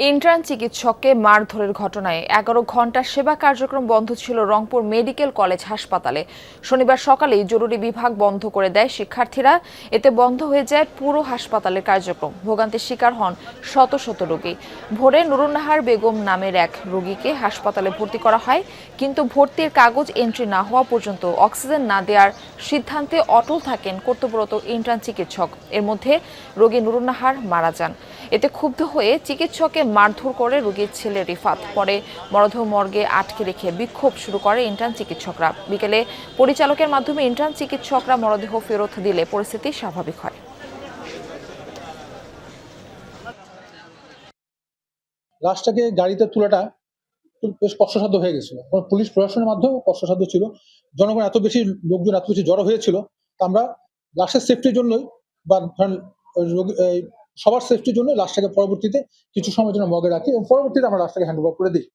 Intern চিকিৎসককে মারধরের ঘটনায় ১১ ঘণ্টা সেবা কার্যক্রম বন্ধ ছিল রংপুর মেডিকেল কলেজ হাসপাতালে। শনিবার সকালেই জরুরি বিভাগ বন্ধ করে দেয় শিক্ষার্থীরা। এতে বন্ধ হয়ে যায় পুরো হাসপাতালের কার্যক্রম। ভোগান্তির শিকার হন শত শত রোগী। ভোরে নুরুন্নাহার বেগম নামের এক রোগীকে হাসপাতালে ভর্তি করা হয়, কিন্তু ভর্তির কাগজ এন্ট্রি না হওয়া পর্যন্ত অক্সিজেন না দেওয়ার সিদ্ধান্তে অটল থাকেন কর্তব্যরত ইন্টার্ন চিকিৎসক। এর মধ্যে রোগী নুরুন্নাহার মারা যান। এতে ক্ষুব্ধ হয়ে চিকিৎসককে মারধর করে রোগীর ছেলে রিফাত। পরে মরদেহ মর্গে আটকে রেখে বিক্ষোভ শুরু করে ইন্টার্ন চিকিৎসকরা। বিকেলে পরিচালকের মাধ্যমে ইন্টার্ন চিকিৎসকরা মরদেহ ফেরত দিলে পরিস্থিতি স্বাভাবিক হয়। লাশটাকে গাড়িতে তোলাটা বেশ কষ্টসাধ্য হয়ে গেছিল। পুলিশ প্রশাসনের মাধ্যমে কষ্টসাধ্য ছিল। জনগণ এত বেশি লোকজন এত বেশি জড়ো হয়েছিল, আমরা লাশের সেফটির জন্যই বা ধরেন সবার সেফটির জন্য লাশটাকে পরবর্তীতে কিছু সময়ের জন্য মর্গে রাখি এবং পরবর্তীতে আমরা লাশটাকে হ্যান্ড ওভার করে দিই।